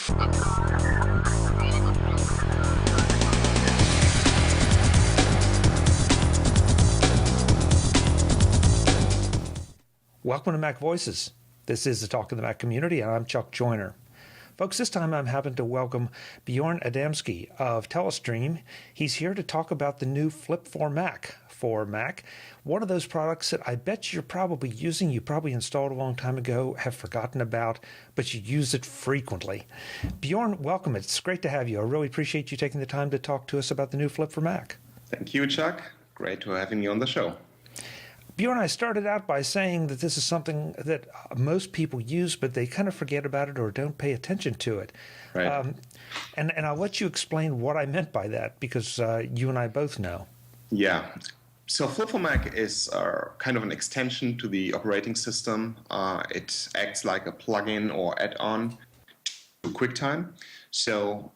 Welcome to Mac Voices. This is the Talk of the Mac Community, and I'm Chuck Joyner. Folks, this time I'm happy to welcome Bjorn Adamski of Telestream. He's here to talk about the new Flip4Mac for Mac, one of those products that I bet you're probably using, you probably installed a long time ago, have forgotten about, but you use it frequently. Bjorn, welcome. It's great to have you. I really appreciate you taking the time to talk to us about the new Flip4Mac. Thank you, Chuck. Great to having me on the show. Bjorn, I started out by saying that this is something that most people use, but they kind of forget about it or don't pay attention to it. Right. And I'll let you explain what I meant by that, because you and I both know. Yeah. So Flip4Mac is kind of an extension to the operating system. It acts like a plugin or add-on to QuickTime. So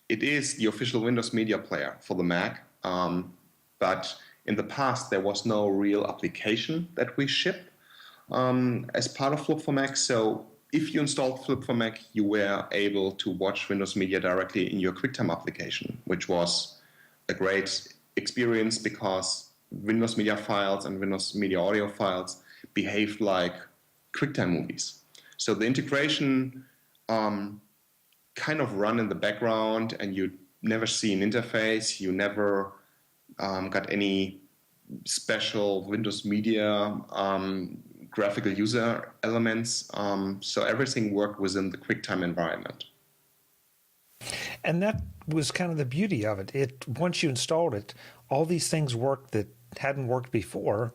it is the official Windows Media Player for the Mac, but in the past, there was no real application that we ship as part of Flip4Mac. So if you installed Flip4Mac, you were able to watch Windows Media directly in your QuickTime application, which was a great experience because Windows Media files and Windows Media audio files behaved like QuickTime movies. So the integration kind of run in the background, and you never see an interface. You never got any special Windows Media graphical user elements. So everything worked within the QuickTime environment. And that was kind of the beauty of it. Once you installed it, all these things worked that hadn't worked before,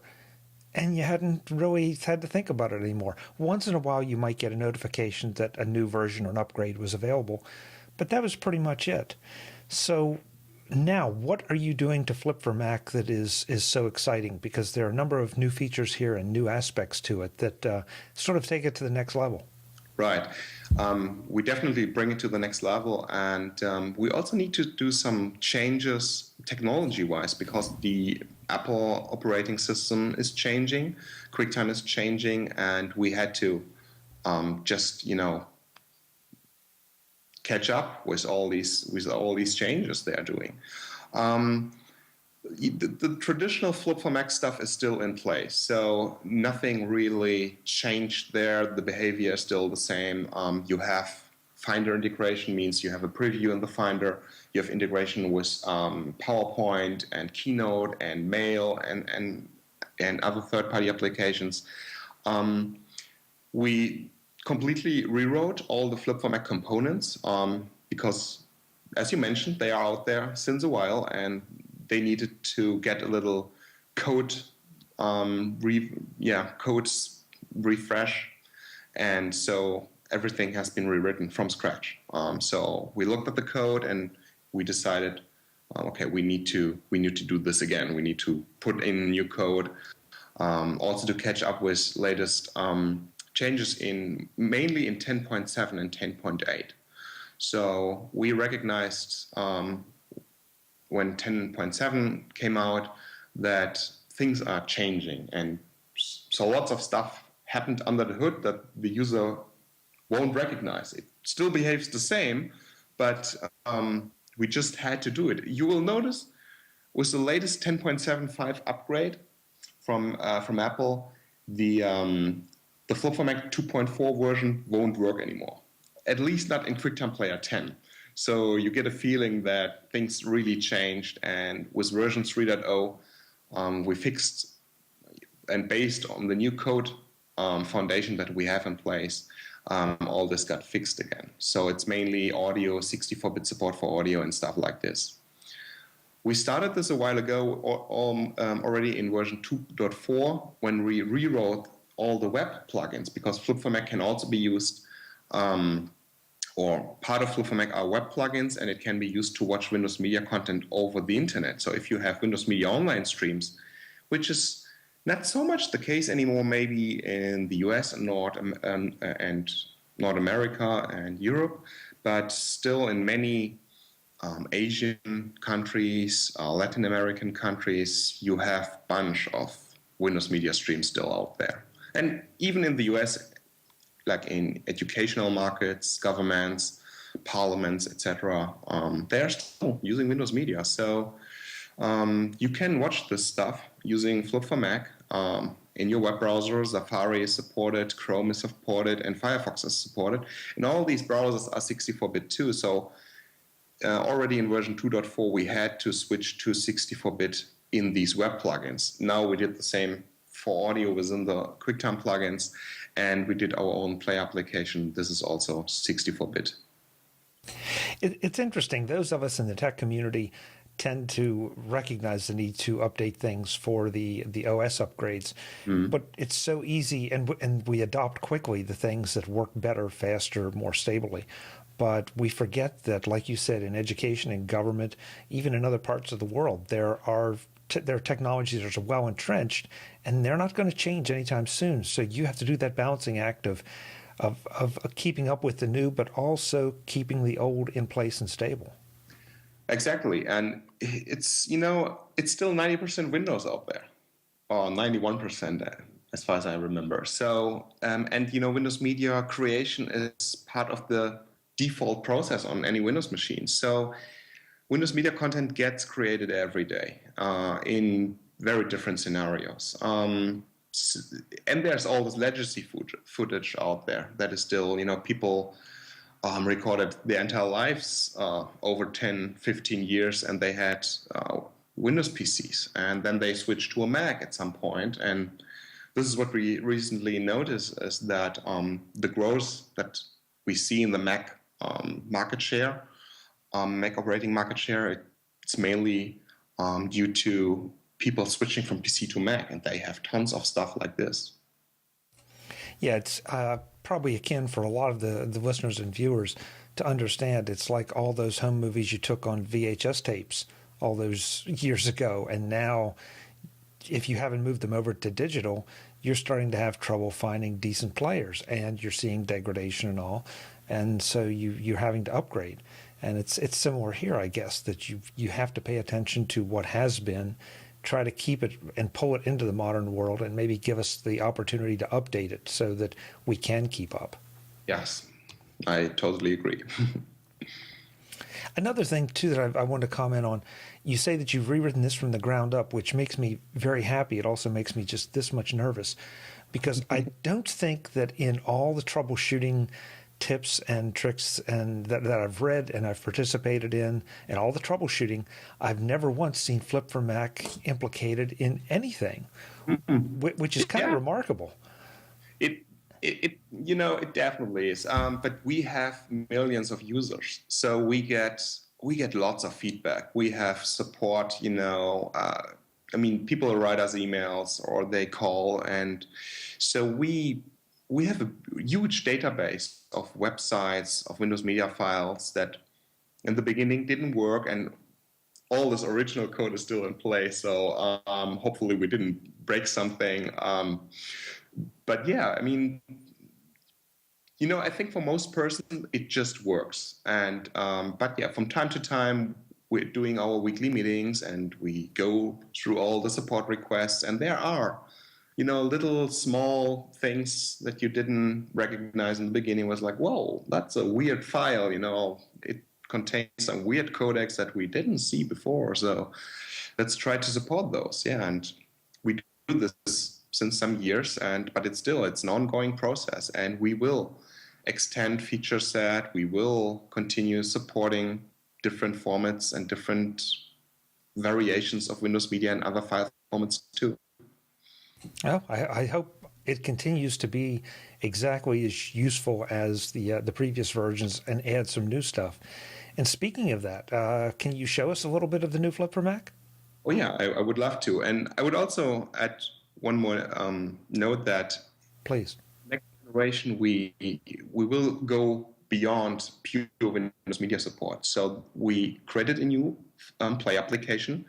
and you hadn't really had to think about it anymore. Once in a while, you might get a notification that a new version or an upgrade was available, but that was pretty much it. So now, what are you doing to Flip4Mac that is so exciting? Because there are a number of new features here and new aspects to it that sort of take it to the next level. Right. We definitely bring it to the next level, and we also need to do some changes technology-wise because the Apple operating system is changing, QuickTime is changing, and we had to just, catch up with all these changes they are doing. The traditional Flip4Mac stuff is still in place, so nothing really changed there. The behavior is still the same. You have Finder integration, means you have a preview in the Finder. You have integration with PowerPoint and Keynote and Mail and other third-party applications. We completely rewrote all the Flip4Mac components because, as you mentioned, they are out there since a while and they needed to get a little codes refresh, and so everything has been rewritten from scratch. So we looked at the code and we decided, okay, we need to do this again. We need to put in new code, also to catch up with latest changes mainly in 10.7 and 10.8. So we recognized when 10.7 came out that things are changing, and so lots of stuff happened under the hood that the user won't recognize. It still behaves the same, but we just had to do it. You will notice with the latest 10.75 upgrade from Apple, the Flip4Mac 2.4 version won't work anymore, at least not in QuickTime Player 10. So you get a feeling that things really changed, and with version 3.0, we fixed, and based on the new code foundation that we have in place, all this got fixed again. So it's mainly audio, 64-bit support for audio and stuff like this. We started this a while ago already in version 2.4 when we rewrote all the web plugins, because Flip4Mac can also be used, or part of Flip4Mac are web plugins, and it can be used to watch Windows Media content over the internet. So if you have Windows Media Online streams, which is not so much the case anymore, maybe in the US and North America and Europe, but still in many Asian countries, Latin American countries, you have a bunch of Windows Media streams still out there. And even in the US, like in educational markets, governments, parliaments, etc. They're still using Windows Media. So you can watch this stuff using Flip for Mac. In your web browser, Safari is supported, Chrome is supported, and Firefox is supported. And all these browsers are 64-bit too. So already in version 2.4, we had to switch to 64-bit in these web plugins. Now we did the same for audio within the QuickTime plugins, and we did our own Play application. This is also 64-bit. It's interesting. Those of us in the tech community tend to recognize the need to update things for the OS upgrades, but it's so easy, and we adopt quickly the things that work better, faster, more stably. But we forget that, like you said, in education and government, even in other parts of the world, there are technologies that are well entrenched, and they're not going to change anytime soon. So you have to do that balancing act of keeping up with the new, but also keeping the old in place and stable. Exactly, and it's still 90% Windows out there, or 91% as far as I remember. So and Windows Media creation is part of the default process on any Windows machine. So Windows Media content gets created every day in very different scenarios. And there's all this legacy footage out there that is still, people recorded their entire lives over 10, 15 years, and they had Windows PCs. And then they switched to a Mac at some point. And this is what we recently noticed, is that the growth that we see in the Mac market share, Mac operating market share, it's mainly due to people switching from PC to Mac, and they have tons of stuff like this. Yeah, it's probably akin for a lot of the listeners and viewers to understand. It's like all those home movies you took on VHS tapes all those years ago, and now if you haven't moved them over to digital, you're starting to have trouble finding decent players, and you're seeing degradation and all, and so you're having to upgrade. And it's similar here, I guess, that you have to pay attention to what has been, try to keep it and pull it into the modern world, and maybe give us the opportunity to update it so that we can keep up. Yes, I totally agree. Another thing, too, that I want to comment on, you say that you've rewritten this from the ground up, which makes me very happy. It also makes me just this much nervous, because I don't think that in all the troubleshooting tips and tricks and that I've read and I've participated in, and all the troubleshooting, I've never once seen Flip for Mac implicated in anything, which is kind of remarkable. It definitely is. But we have millions of users, so we get lots of feedback. We have support. People write us emails or they call, and so we have a huge database of websites, of Windows Media files that in the beginning didn't work, and all this original code is still in place. So hopefully we didn't break something. But yeah, I think for most persons it just works. And but yeah, from time to time we're doing our weekly meetings and we go through all the support requests, and there are little small things that you didn't recognize in the beginning. Was like, whoa, that's a weird file, it contains some weird codecs that we didn't see before. So let's try to support those. Yeah, and we do this since some years, but it's an ongoing process, and we will extend feature set. We will continue supporting different formats and different variations of Windows Media and other file formats too. Well, I hope it continues to be exactly as useful as the previous versions and add some new stuff. And speaking of that, can you show us a little bit of the new Flip for Mac? Oh yeah, I would love to. And I would also add one more note that please, next generation we will go beyond pure Windows Media support. So we created a new Play application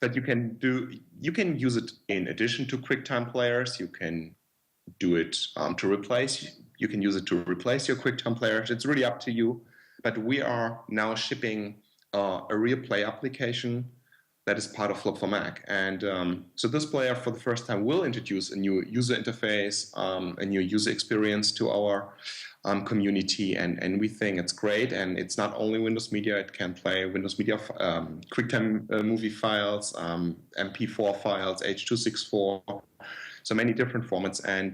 that you can do. You can use it in addition to QuickTime players. You can do it to replace. You can use it to replace your QuickTime players. It's really up to you. But we are now shipping a real Play application that is part of Flip for Mac. And so this player for the first time will introduce a new user interface, a new user experience to our community, and we think it's great. And it's not only Windows Media; it can play Windows Media QuickTime movie files, MP4 files, H.264, so many different formats. And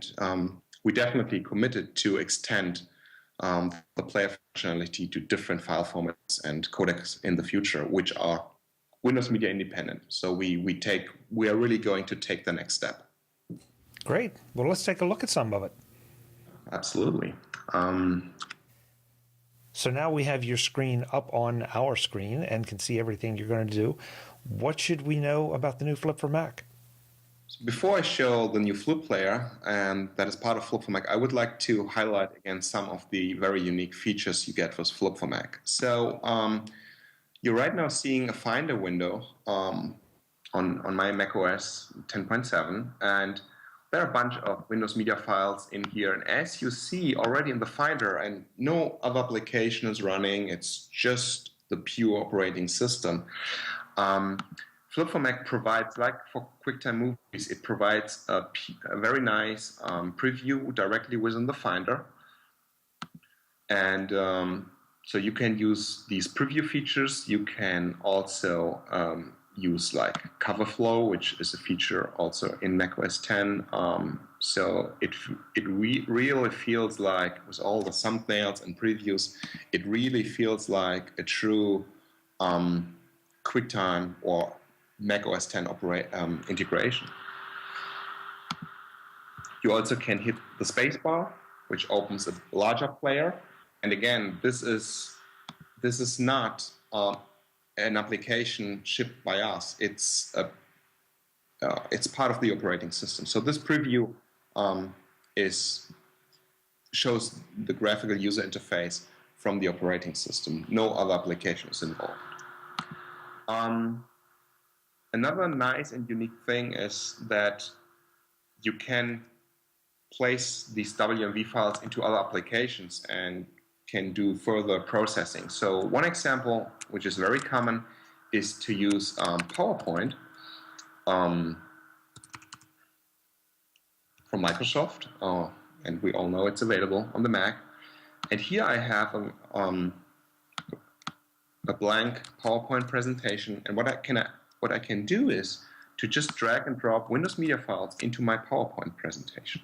we definitely committed to extend the player functionality to different file formats and codecs in the future, which are Windows Media independent. So we are really going to take the next step. Great. Well, let's take a look at some of it. Absolutely. So now we have your screen up on our screen and can see everything you're going to do. What should we know about the new Flip for Mac? Before I show the new Flip player, and that is part of Flip for Mac, I would like to highlight again some of the very unique features you get with Flip for Mac. So you're right now seeing a Finder window on my macOS 10.7, and there are a bunch of Windows Media files in here. And as you see already in the Finder, and no other application is running, it's just the pure operating system. Flip for Mac provides, like for QuickTime movies, it provides a very nice preview directly within the Finder. And so you can use these preview features. You can also use like cover flow, which is a feature also in macOS 10. So it really feels like, with all the thumbnails and previews, it really feels like a true QuickTime or macOS 10 integration. You also can hit the spacebar, which opens a larger player. And again, this is not an application shipped by us. It's part of the operating system. So this preview shows the graphical user interface from the operating system. No other application is involved. Another nice and unique thing is that you can place these WMV files into other applications and can do further processing. So one example, which is very common, is to use PowerPoint from Microsoft, and we all know it's available on the Mac. And here I have a blank PowerPoint presentation, and what I can do is to just drag and drop Windows Media files into my PowerPoint presentation.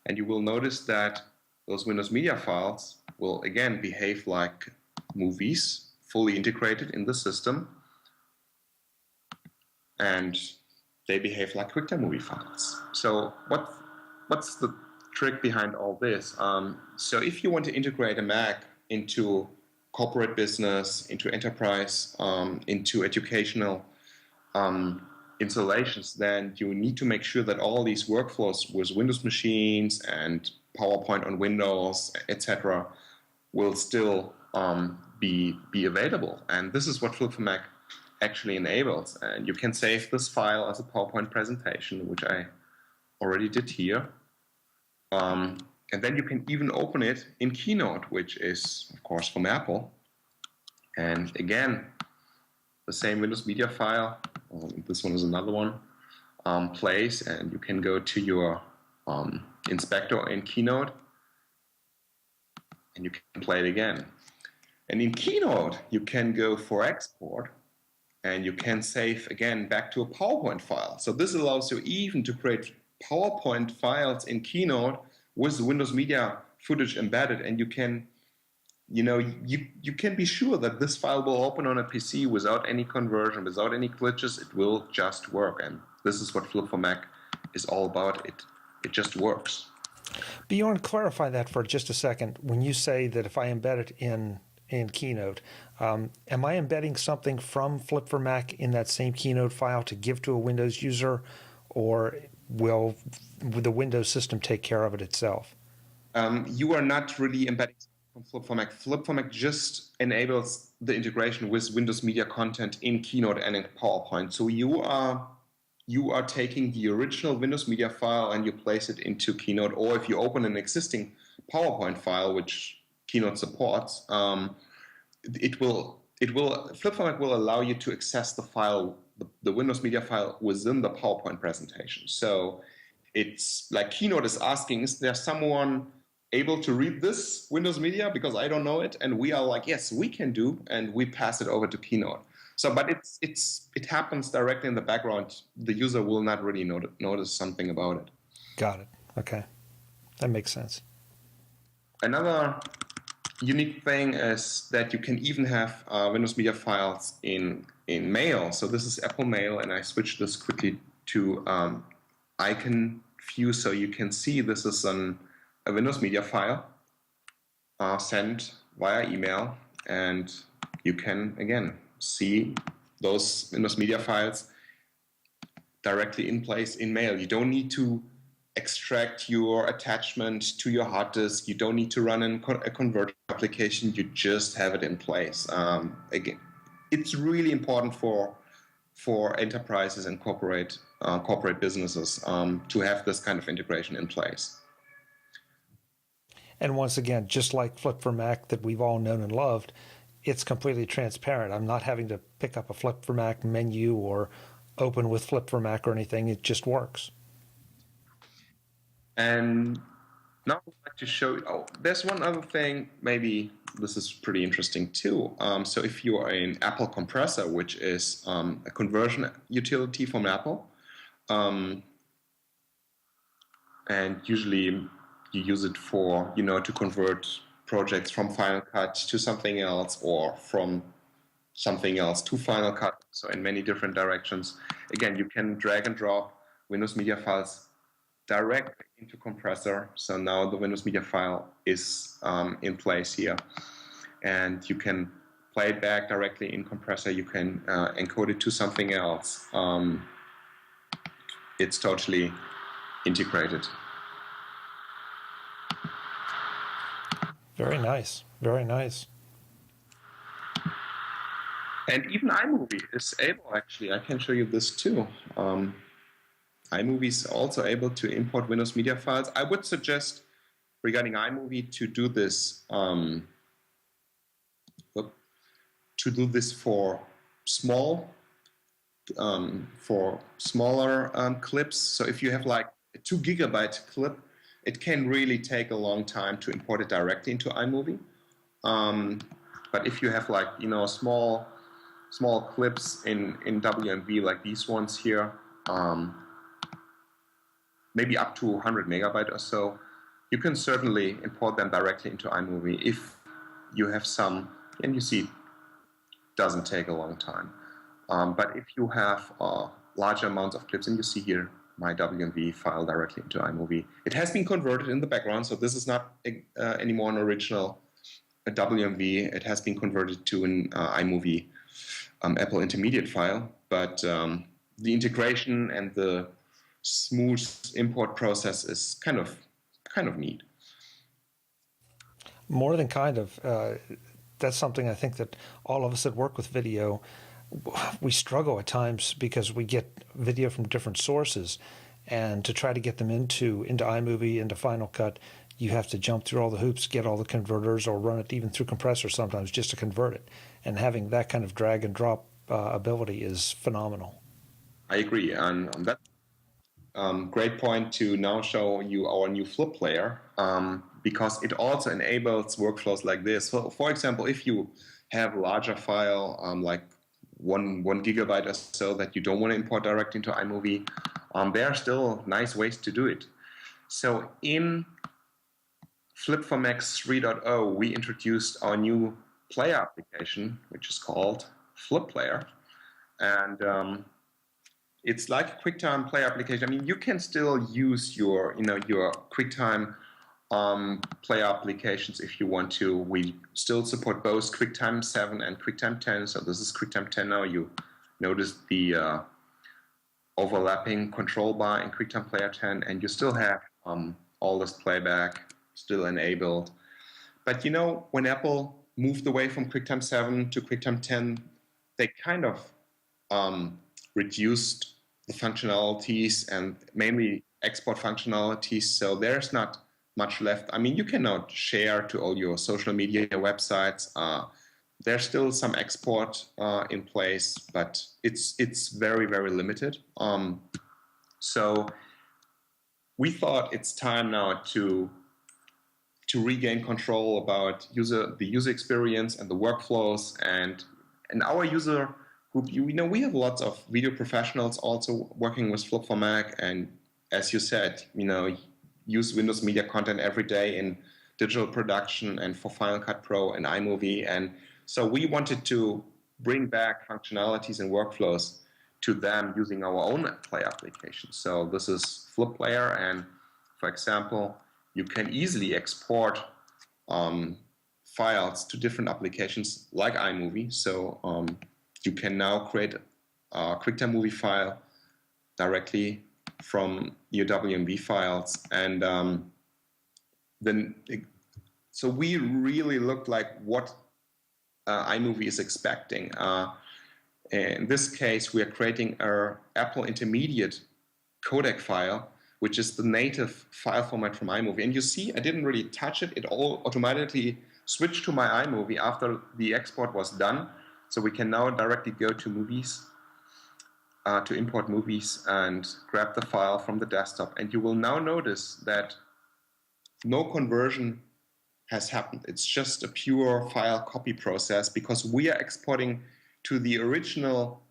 And you will notice that those Windows Media files will again behave like movies, fully integrated in the system, and they behave like QuickTime movie files. So what's the trick behind all this? So if you want to integrate a Mac into corporate business, into enterprise, into educational installations, then you need to make sure that all these workflows with Windows machines and PowerPoint on Windows, etc., will still be available. And this is what Flip for Mac actually enables. And you can save this file as a PowerPoint presentation, which I already did here. And then you can even open it in Keynote, which is, of course, from Apple. And again, the same Windows Media file, this one is another one, plays, and you can go to your inspector in Keynote, and you can play it again. And in Keynote, you can go for export, and you can save, again, back to a PowerPoint file. So this allows you even to create PowerPoint files in Keynote with the Windows Media footage embedded, and you can you can be sure that this file will open on a PC without any conversion, without any glitches. It will just work. And this is what Flip for Mac is all about. It just works. Bjorn, clarify that for just a second. When you say that if I embed it in Keynote, am I embedding something from Flip for Mac in that same Keynote file to give to a Windows user, or will the Windows system take care of it itself? You are not really embedding from Flip for Mac. Flip for Mac just enables the integration with Windows Media content in Keynote and in PowerPoint. So you are taking the original Windows Media file and you place it into Keynote, or if you open an existing PowerPoint file, which Keynote supports, Flip for Mac will allow you to access the file the Windows Media file within the PowerPoint presentation. So it's like Keynote is asking, is there someone able to read this Windows Media? Because I don't know it. And we are like, yes, we can do. And we pass it over to Keynote. So, but it happens directly in the background. The user will not really notice something about it. Got it. Okay. That makes sense. Another unique thing is that you can even have Windows Media files in Mail. So this is Apple Mail, and I switched this quickly to icon view so you can see this is a Windows Media file sent via email, and you can, again, see those Windows Media files directly in place in Mail. You don't need to extract your attachment to your hard disk. You don't need to run a convert application. You just have it in place. Again, it's really important for enterprises and corporate businesses to have this kind of integration in place. And once again, just like Flip for Mac that we've all known and loved, it's completely transparent. I'm not having to pick up a Flip for Mac menu or open with Flip for Mac or anything. It just works. And now I'd like to show you, there's one other thing, maybe this is pretty interesting too. So if you are in Apple Compressor, which is a conversion utility from Apple, and usually you use it for, to convert projects from Final Cut to something else, or from something else to Final Cut, so in many different directions. Again, you can drag and drop Windows Media files directly into Compressor. So now the Windows Media file is in place here, and you can play it back directly in Compressor. You can encode it to something else. It's totally integrated. Very nice. Very nice. And even iMovie is able, actually, I can show you this too. iMovie is also able to import Windows Media files. I would suggest, regarding iMovie, to do this for smaller clips. So if you have like a 2 gigabyte clip, it can really take a long time to import it directly into iMovie. But if you have like small clips in WMV like these ones here, maybe up to 100 megabyte or so, you can certainly import them directly into iMovie if you have some, and you see it doesn't take a long time. But if you have larger amounts of clips, and you see here my WMV file directly into iMovie, it has been converted in the background, so this is not anymore an original WMV. It has been converted to an iMovie Apple Intermediate file, but the integration and the smooth import process is kind of neat. More than kind of. That's something I think that all of us that work with video, we struggle at times because we get video from different sources, and to try to get them into iMovie, into Final Cut, you have to jump through all the hoops, get all the converters, or run it even through Compressor sometimes just to convert it. And having that kind of drag and drop ability is phenomenal. I agree, and that great point to now show you our new Flip player, because it also enables workflows like this. So, for example, if you have a larger file, like one gigabyte or so, that you don't want to import directly into iMovie, there are still nice ways to do it. So in Flip for Mac 3.0, we introduced our new player application, which is called Flip Player. And it's like a QuickTime player application. I mean, you can still use your QuickTime player applications if you want to. We still support both QuickTime 7 and QuickTime 10. So this is QuickTime 10 now. You notice the overlapping control bar in QuickTime Player 10, and you still have all this playback still enabled. But when Apple moved away from QuickTime 7 to QuickTime 10, they kind of reduced the functionalities and mainly export functionalities. So there's not much left. I mean, you can now share to all your social media websites, there's still some export in place, but it's very, very limited. So we thought it's time now to regain control about the user experience and the workflows, and our user group. We have lots of video professionals also working with Flip for Mac, and as you said, use Windows Media content every day in digital production and for Final Cut Pro and iMovie. And so we wanted to bring back functionalities and workflows to them using our own Play application. So this is Flip Player, and for example, you can easily export files to different applications like iMovie. So you can now create a QuickTime movie file directly from your WMV files, and so we really looked like what iMovie is expecting. In this case, we are creating an Apple Intermediate codec file, which is the native file format from iMovie. And you see, I didn't really touch it. It all automatically switched to my iMovie after the export was done. So we can now directly go to movies, to import movies, and grab the file from the desktop. And you will now notice that no conversion has happened. It's just a pure file copy process because we are exporting to the original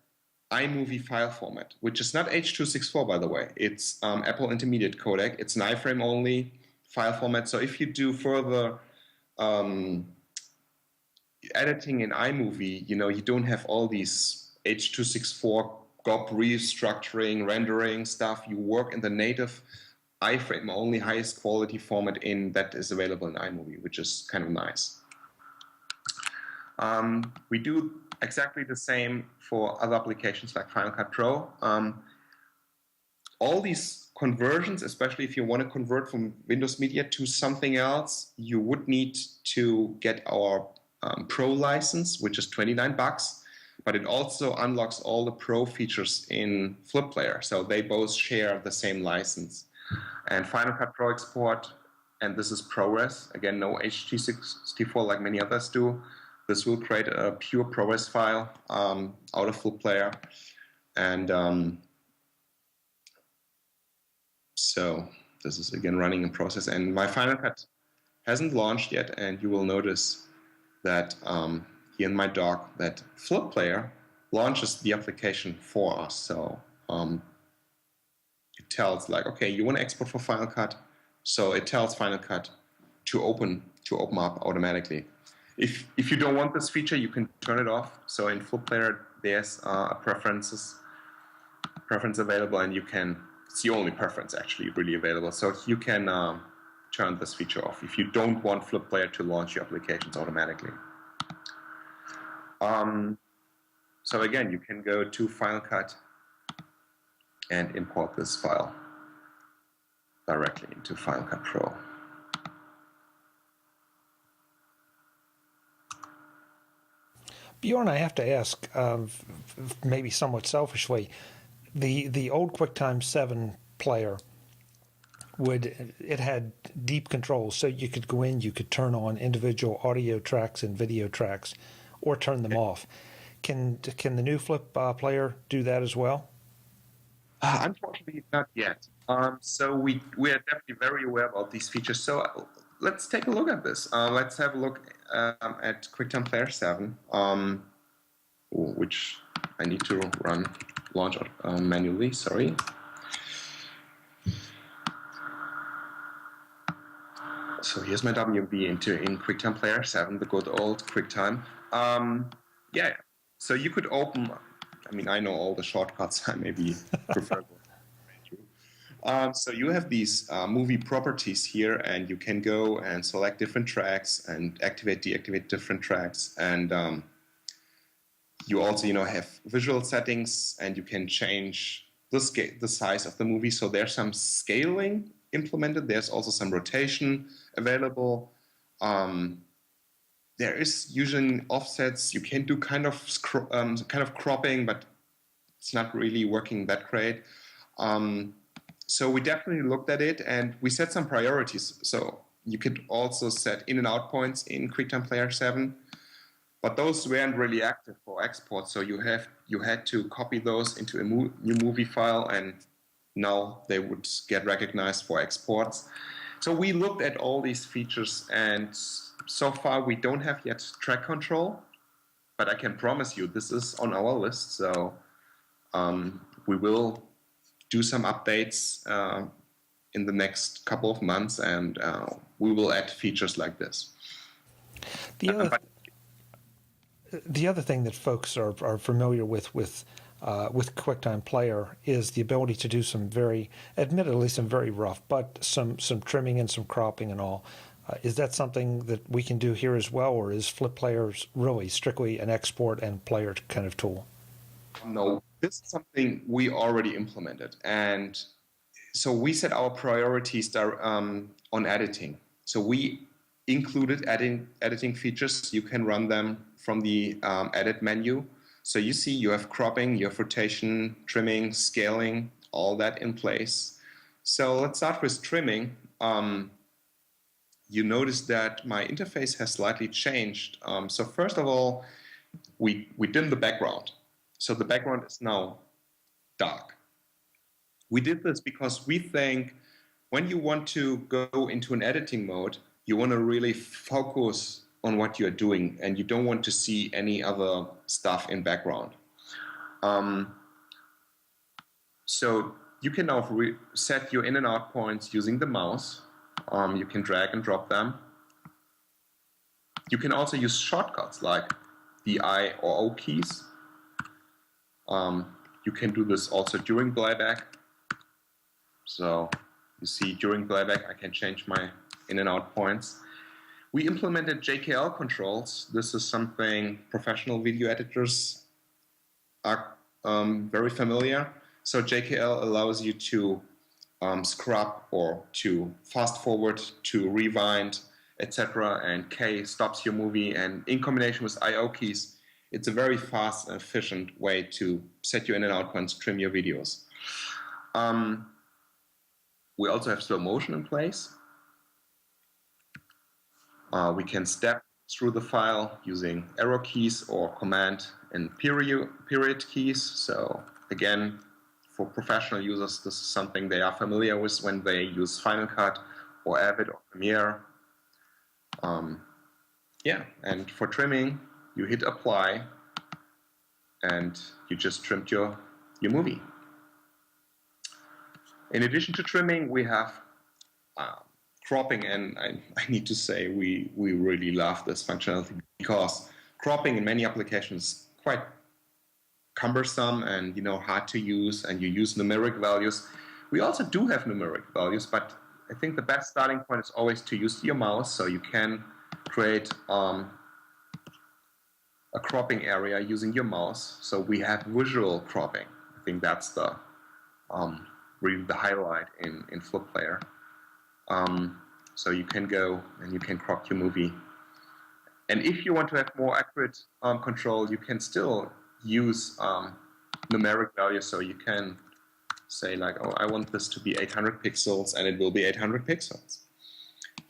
iMovie file format, which is not H.264, by the way. It's Apple Intermediate codec. It's an iframe only file format. So if you do further editing in iMovie, you don't have all these H.264 GOP restructuring, rendering stuff. You work in the native iframe only highest quality format that is available in iMovie, which is kind of nice. We do exactly the same for other applications like Final Cut Pro. All these conversions, especially if you want to convert from Windows Media to something else, you would need to get our Pro license, which is $29, but it also unlocks all the Pro features in Flip Player, so they both share the same license. And Final Cut Pro export, and this is ProRes, again, no H.264 like many others do. This will create a pure ProRes file out of Flip Player. And so this is again running in process. And my Final Cut hasn't launched yet, and you will notice that here in my dock that Flip Player launches the application for us. So it tells like, okay, you want to export for Final Cut, so it tells Final Cut to open up automatically. If you don't want this feature, you can turn it off. So in Flip Player, there's a preference available, and it's the only preference actually really available. So you can turn this feature off if you don't want Flip Player to launch your applications automatically. So again, you can go to Final Cut and import this file directly into Final Cut Pro. Bjorn, I have to ask, maybe somewhat selfishly, the old QuickTime 7 player it had deep controls, so you could go in, you could turn on individual audio tracks and video tracks, or turn them off. Can the new Flip player do that as well? Unfortunately, not yet. So we are definitely very aware about these features. So let's take a look at this. Let's have a look at QuickTime Player 7, which I need to launch manually. Sorry. So here's my WMV in QuickTime Player 7, the good old QuickTime. Yeah. So you could open. I mean, I know all the shortcuts. I maybe prefer. So you have these movie properties here, and you can go and select different tracks and activate, deactivate different tracks. And you also, have visual settings, and you can change the size of the movie. So there's some scaling implemented. There's also some rotation available. There is using offsets. You can do kind of cropping, but it's not really working that great. So we definitely looked at it, and we set some priorities. So you could also set in and out points in QuickTime Player 7, but those weren't really active for export. So you had to copy those into a new movie file, and now they would get recognized for exports. So we looked at all these features, and so far we don't have yet track control, but I can promise you this is on our list. So we will do some updates in the next couple of months, and we will add features like this. The other thing that folks are familiar with QuickTime Player is the ability to do admittedly some very rough, but some trimming and some cropping and all. Is that something that we can do here as well, or is Flip Player really strictly an export and player kind of tool? No, this is something we already implemented, and so we set our priorities on editing. So we included editing features. You can run them from the edit menu. So you see you have cropping, you have rotation, trimming, scaling, all that in place. So let's start with trimming. You notice that my interface has slightly changed. So first of all, we dimmed the background. So the background is now dark. We did this because we think when you want to go into an editing mode, you want to really focus on what you're doing, and you don't want to see any other stuff in background. So you can now set your in and out points using the mouse. You can drag and drop them. You can also use shortcuts like the I or O keys. You can do this also during playback. So you see during playback I can change my in and out points. We implemented JKL controls. This is something professional video editors are very familiar. So JKL allows you to scrub or to fast forward, to rewind, etc. And K stops your movie. And in combination with IO keys, it's a very fast and efficient way to set your in and out points, trim your videos. We also have slow motion in place. We can step through the file using arrow keys or command and period keys. So again, for professional users, this is something they are familiar with when they use Final Cut or Avid or Premiere. And for trimming, you hit apply and you just trimmed your movie. In addition to trimming, we have cropping, and I need to say we really love this functionality because cropping in many applications is quite cumbersome and hard to use, and you use numeric values. We also do have numeric values, but I think the best starting point is always to use your mouse, so you can create a cropping area using your mouse. So we have visual cropping. I think that's the really the highlight in Flip Player. So you can go and you can crop your movie. And if you want to have more accurate control, you can still use numeric values. So you can say like, oh, I want this to be 800 pixels, and it will be 800 pixels.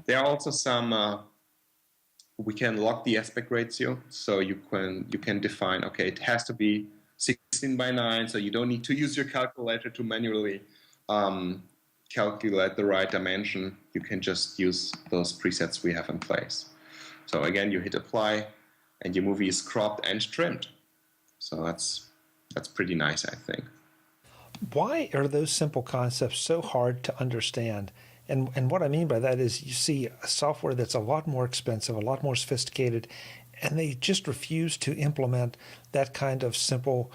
There are also some, we can lock the aspect ratio. So you can define, okay, it has to be 16:9, so you don't need to use your calculator to manually calculate the right dimension. You can just use those presets we have in place. So again, you hit apply, and your movie is cropped and trimmed. So that's pretty nice, I think. Why are those simple concepts so hard to understand? And what I mean by that is you see a software that's a lot more expensive, a lot more sophisticated, and they just refuse to implement that kind of simple,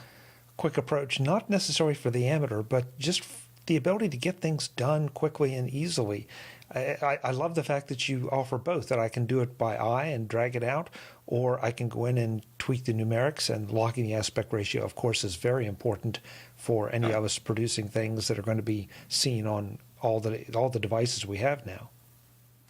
quick approach, not necessarily for the amateur, but just the ability to get things done quickly and easily. I love the fact that you offer both, that I can do it by eye and drag it out, or I can go in and tweak the numerics, and locking the aspect ratio, of course, is very important for any of us producing things that are going to be seen on all the devices we have now.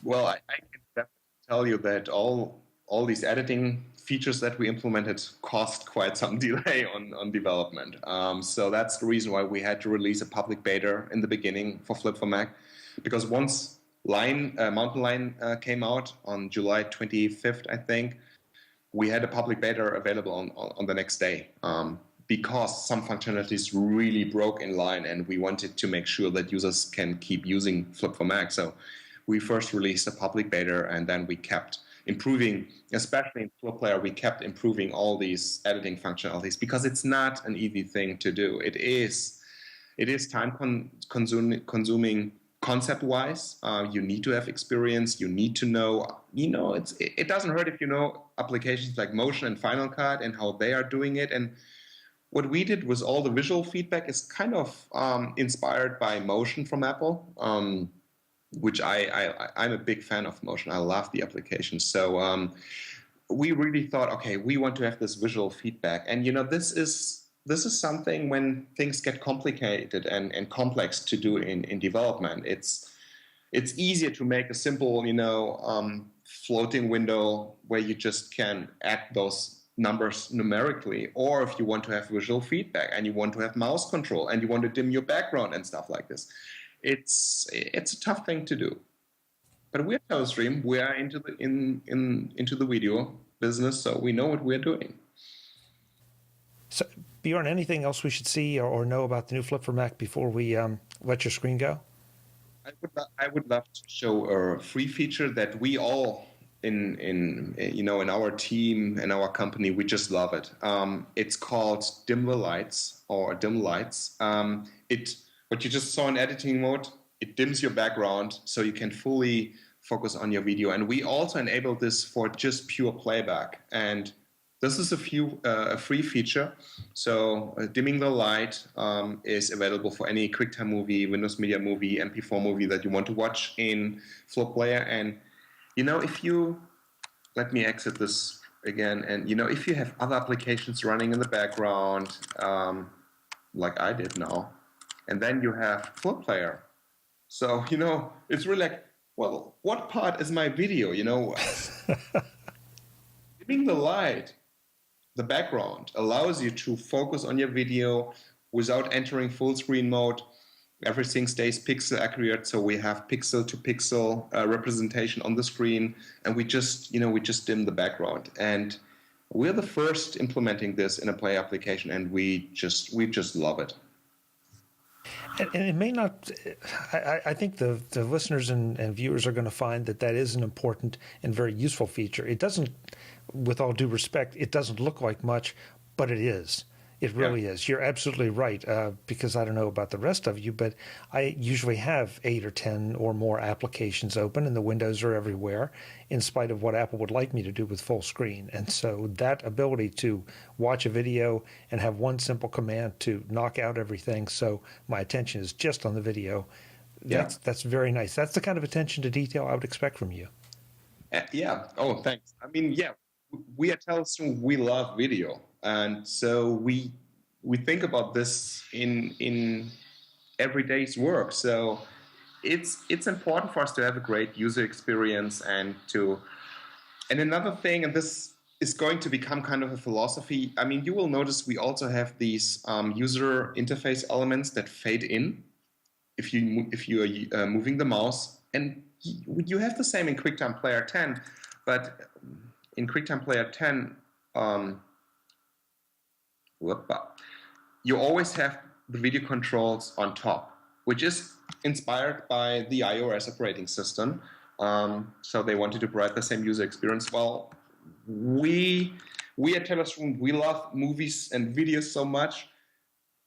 Well, I can definitely tell you that all these editing features that we implemented cost quite some delay on development. So that's the reason why we had to release a public beta in the beginning for Flip for Mac, because once Mountain Lion came out on July 25th, I think, we had a public beta available on the next day, because some functionalities really broke in line, and we wanted to make sure that users can keep using Flip for Mac. So we first released a public beta, and then we kept improving, especially in Flip Player, we kept improving all these editing functionalities, because it's not an easy thing to do. It is time consuming concept-wise. You need to have experience. You need to know. It doesn't hurt if you know applications like Motion and Final Cut and how they are doing it. And what we did was all the visual feedback is kind of inspired by Motion from Apple, which I'm a big fan of Motion. I love the application. So we really thought, okay, we want to have this visual feedback. And this is something when things get complicated and complex to do in development. It's easier to make a simple, floating window where you just can add those numbers numerically, or if you want to have visual feedback and you want to have mouse control and you want to dim your background and stuff like this. It's a tough thing to do. But we're ToeStream. We are into the video business, so we know what we're doing. So, Bjorn, anything else we should see or know about the new Flip for Mac before we let your screen go? I would love to show a free feature that we all in our team and our company, we just love it. It's called Dim the Lights or Dim Lights. What you just saw in editing mode, it dims your background so you can fully focus on your video. And we also enable this for just pure playback. And this is a free feature. So dimming the light is available for any QuickTime movie, Windows Media Movie, MP4 movie that you want to watch in Flip Player. And if you, let me exit this again, and if you have other applications running in the background, like I did now, and then you have Flip Player. So, it's really like, well, what part is my video, Dimming the light, the background, allows you to focus on your video without entering full screen mode. Everything stays pixel accurate, so we have pixel to pixel representation on the screen, and we just dim the background. And we're the first implementing this in a Play application, and we just love it. And it may not. I think the listeners and viewers are going to find that is an important and very useful feature. It doesn't, with all due respect, it doesn't look like much, but it is. It really is. You're absolutely right, because I don't know about the rest of you, but I usually have 8 or 10 or more applications open, and the windows are everywhere, in spite of what Apple would like me to do with full screen. And so that ability to watch a video and have one simple command to knock out everything so my attention is just on the video, that's very nice. That's the kind of attention to detail I would expect from you. Yeah. Oh, thanks. I mean, we at ToeStream, we love video. And so we think about this in everyday's work. So it's important for us to have a great user experience and another thing, and this is going to become kind of a philosophy. I mean, you will notice we also have these user interface elements that fade in if you are moving the mouse, and you have the same in QuickTime Player 10, but in QuickTime Player 10. You always have the video controls on top, which is inspired by the iOS operating system. So they wanted to provide the same user experience. Well, we at ToeStream, we love movies and videos so much.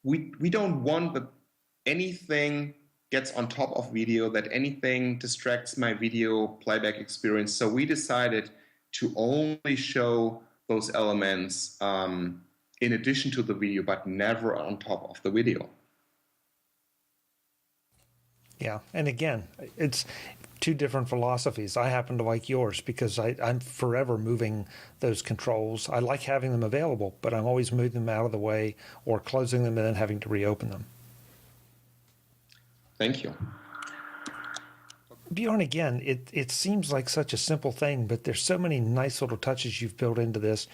We don't want that anything gets on top of video, that anything distracts my video playback experience. So we decided to only show those elements in addition to the video, but never on top of the video. Yeah, and again, it's two different philosophies. I happen to like yours because I'm forever moving those controls. I like having them available, but I'm always moving them out of the way or closing them and then having to reopen them. Thank you. Bjorn, again, it seems like such a simple thing, but there's so many nice little touches you've built into this.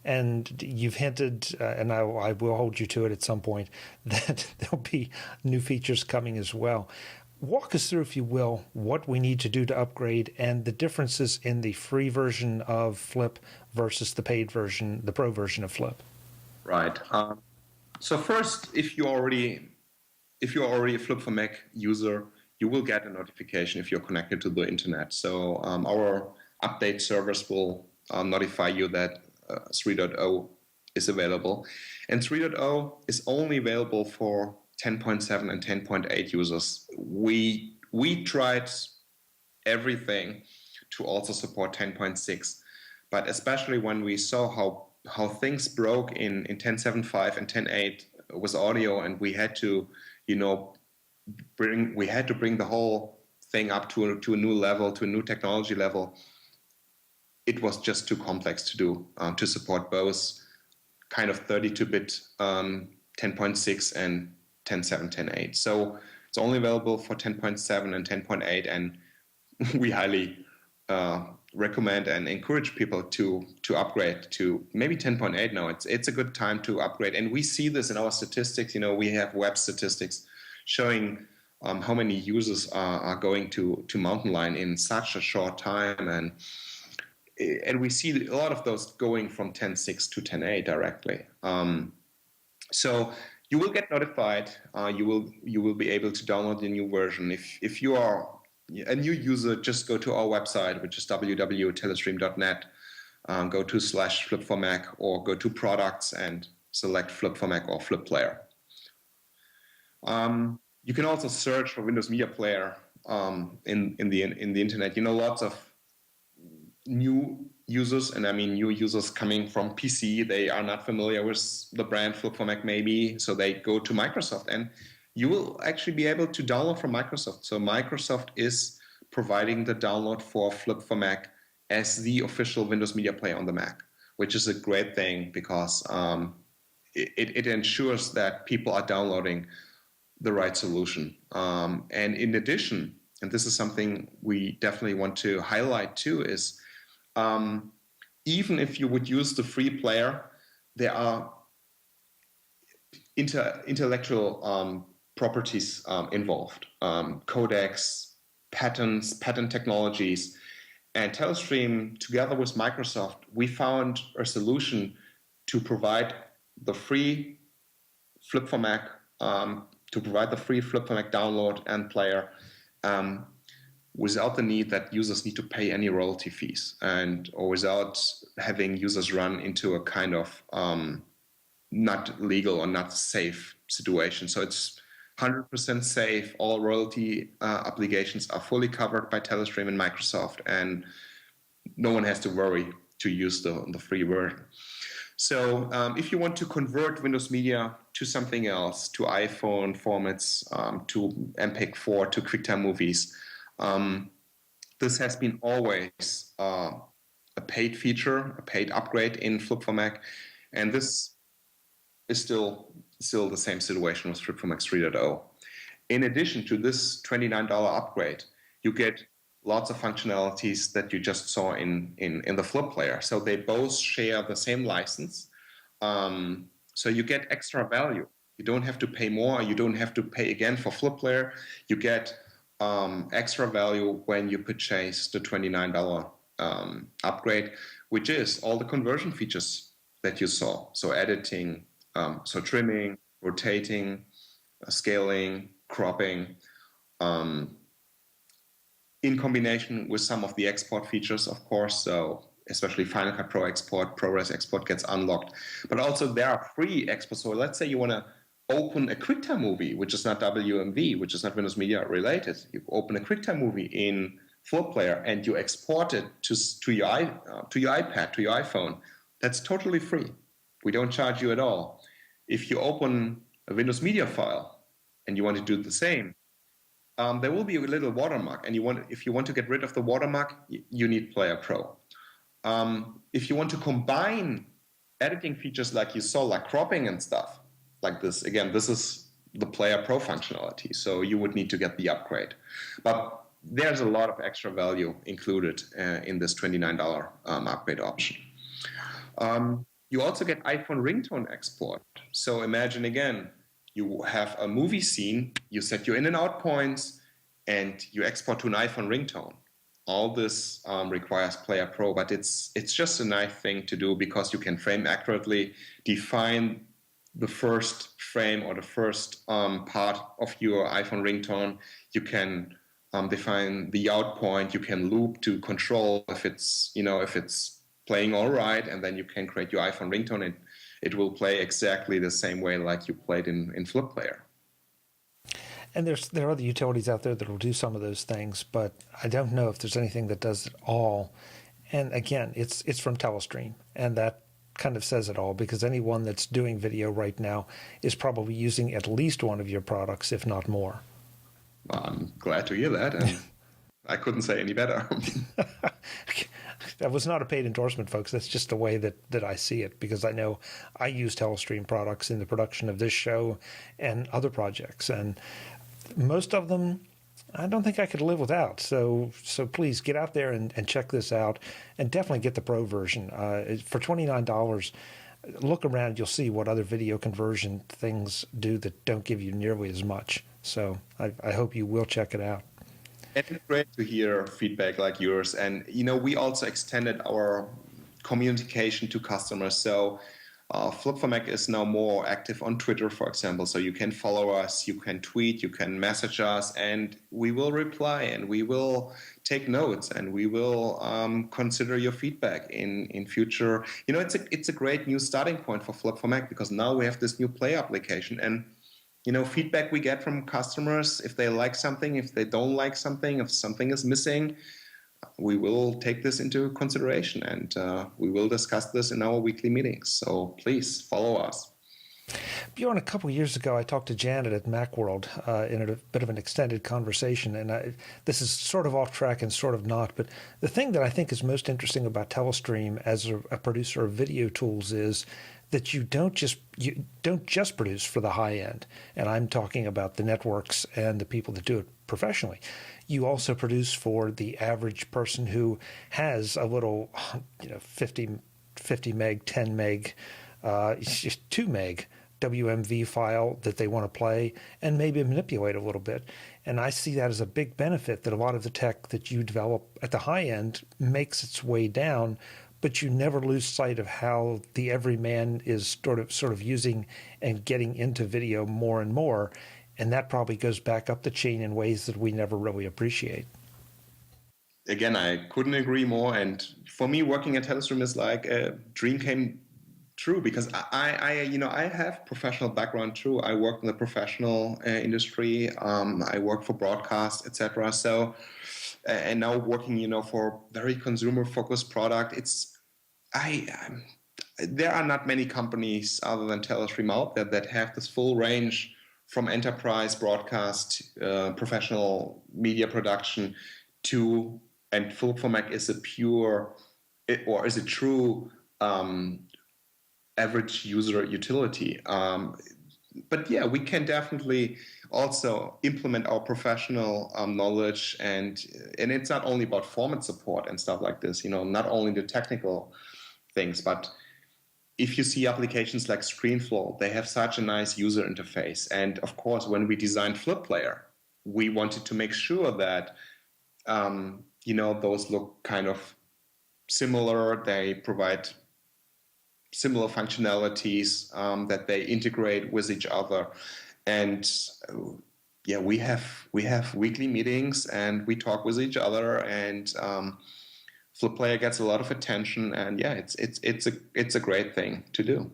And you've hinted, and I will hold you to it at some point, that there'll be new features coming as well. walk us through, if you will, what we need to do to upgrade and the differences in the free version of Flip versus the paid version, the pro version of Flip. Right. So first, if you're already a Flip for Mac user, you will get a notification if you're connected to the internet. So our update servers will notify you that 3.0 is available. And 3.0 is only available for 10.7 and 10.8 users. We tried everything to also support 10.6, but especially when we saw how things broke in 10.7.5 and 10.8 with audio, and we had to bring the whole thing up to a new level, to a new technology level. It was just too complex to do, to support both kind of 32-bit 10.6 and 10.7, 10.8. So it's only available for 10.7 and 10.8, and we highly recommend and encourage people to upgrade to maybe 10.8 now. It's a good time to upgrade, and we see this in our statistics. We have web statistics showing how many users are going to Mountain Lion in such a short time, and we see a lot of those going from 10.6 to 10.8 directly. So you will get notified. You will be able to download the new version. If you are a new user, just go to our website, which is www.telestream.net. Go to /Flip for Mac, or go to products and select Flip for Mac or Flip Player. You can also search for Windows Media Player in the internet. Lots of new users, and I mean new users coming from PC, they are not familiar with the brand Flip for Mac maybe, so they go to Microsoft, and you will actually be able to download from Microsoft. So Microsoft is providing the download for Flip for Mac as the official Windows Media Player on the Mac, which is a great thing because it ensures that people are downloading the right solution. And in addition, and this is something we definitely want to highlight too, is even if you would use the free player, there are intellectual properties involved, codecs, patents, patent technologies. And Telestream, together with Microsoft, we found a solution to provide the free Flip for Mac, download and player without the need that users need to pay any royalty fees, or without having users run into a kind of not legal or not safe situation. So it's 100% safe. All royalty obligations are fully covered by Telestream and Microsoft, and no one has to worry to use the free version. So if you want to convert Windows Media to something else, to iPhone formats, to MPEG-4, to QuickTime Movies, this has been always a paid feature, a paid upgrade in Flip for Mac, and this is still the same situation with Flip for Mac 3.0. In addition to this $29 upgrade, you get lots of functionalities that you just saw in the Flip player. So they both share the same license. So you get extra value. You don't have to pay more. You don't have to pay again for Flip player. You get extra value when you purchase the $29 upgrade, which is all the conversion features that you saw. So editing, so trimming, rotating, scaling, cropping, in combination with some of the export features, of course. So especially Final Cut Pro export, ProRes export gets unlocked. But also there are free exports. So let's say you want to open a QuickTime movie, which is not WMV, which is not Windows Media related. You open a QuickTime movie in Flip Player and you export it to your iPad, to your iPhone. That's totally free. We don't charge you at all. If you open a Windows Media file and you want to do the same, there will be a little watermark, and if you want to get rid of the watermark, you need Player Pro. If you want to combine editing features like you saw, like cropping and stuff, like this, again, this is the Player Pro functionality, so you would need to get the upgrade. But there's a lot of extra value included in this $29 upgrade option. You also get iPhone ringtone export. So imagine again, you have a movie scene, you set your in and out points, and you export to an iPhone ringtone. All this requires Player Pro, but it's just a nice thing to do because you can frame accurately, define the first frame or the first part of your iPhone ringtone. You can define the out point. You can loop to control if it's playing all right, and then you can create your iPhone ringtone, and it will play exactly the same way like you played in Flip Player. And there are other utilities out there that will do some of those things, but I don't know if there's anything that does it all. And again, it's from Telestream, and that kind of says it all, because anyone that's doing video right now is probably using at least one of your products, if not more. Well, I'm glad to hear that, and I couldn't say any better. That was not a paid endorsement, folks. That's just the way that I see it, because I know I use Telestream products in the production of this show and other projects, and most of them I don't think I could live without. So please get out there and check this out, and definitely get the Pro version. For $29, look around, you'll see what other video conversion things do that don't give you nearly as much. So I hope you will check it out. It's great to hear feedback like yours. And, we also extended our communication to customers. So Flip for Mac is now more active on Twitter, for example. So you can follow us, you can tweet, you can message us, and we will reply, and we will take notes, and we will consider your feedback in future. It's a great new starting point for Flip for Mac, because now we have this new Play application, and feedback we get from customers, if they like something, if they don't like something, if something is missing, we will take this into consideration, and we will discuss this in our weekly meetings. So please follow us. Bjorn, a couple of years ago, I talked to Janet at Macworld in a bit of an extended conversation, and this is sort of off track and sort of not, but the thing that I think is most interesting about Telestream as a producer of video tools is that you don't just produce for the high end, and I'm talking about the networks and the people that do it professionally. You also produce for the average person who has a little, 50 meg, 10 meg, 2 meg WMV file that they want to play and maybe manipulate a little bit. And I see that as a big benefit, that a lot of the tech that you develop at the high end makes its way down, but you never lose sight of how the everyman is sort of using and getting into video more and more. And that probably goes back up the chain in ways that we never really appreciate. Again, I couldn't agree more. And for me, working at Telestream is like a dream came true, because I have professional background too. I worked in the professional industry. I work for broadcast, etc. So, and now working, for very consumer-focused product. There are not many companies other than Telestream out there that have this full range, from enterprise broadcast, professional media production to, and Flip for Mac is a true average user utility. But yeah, we can definitely also implement our professional knowledge, and it's not only about format support and stuff like this, not only the technical things, but if you see applications like ScreenFlow, they have such a nice user interface. And of course, when we designed Flip Player, we wanted to make sure that, those look kind of similar. They provide similar functionalities, that they integrate with each other. And we have weekly meetings, and we talk with each other, and Flip Player gets a lot of attention, and it's a great thing to do.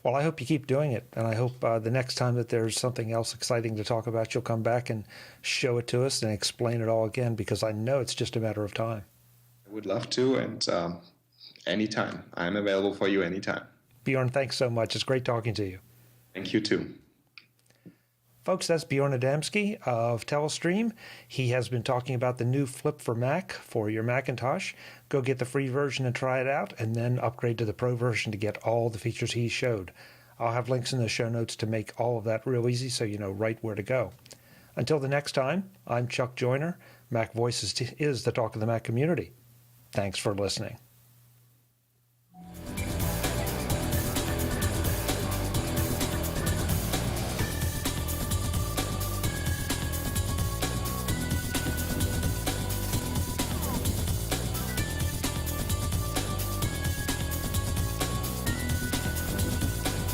Well, I hope you keep doing it, and I hope the next time that there's something else exciting to talk about, you'll come back and show it to us and explain it all again, because I know it's just a matter of time. I would love to, and anytime. I'm available for you anytime. Bjorn, thanks so much. It's great talking to you. Thank you too. Folks, that's Bjorn Adamski of Telestream. He has been talking about the new Flip for Mac for your Macintosh. Go get the free version and try it out, and then upgrade to the Pro version to get all the features he showed. I'll have links in the show notes to make all of that real easy, so you know right where to go. Until the next time, I'm Chuck Joyner. Mac Voices is the talk of the Mac community. Thanks for listening.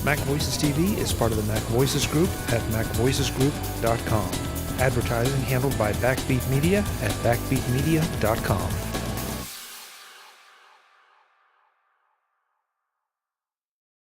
Mac Voices TV is part of the Mac Voices Group at macvoicesgroup.com. Advertising handled by Backbeat Media at backbeatmedia.com.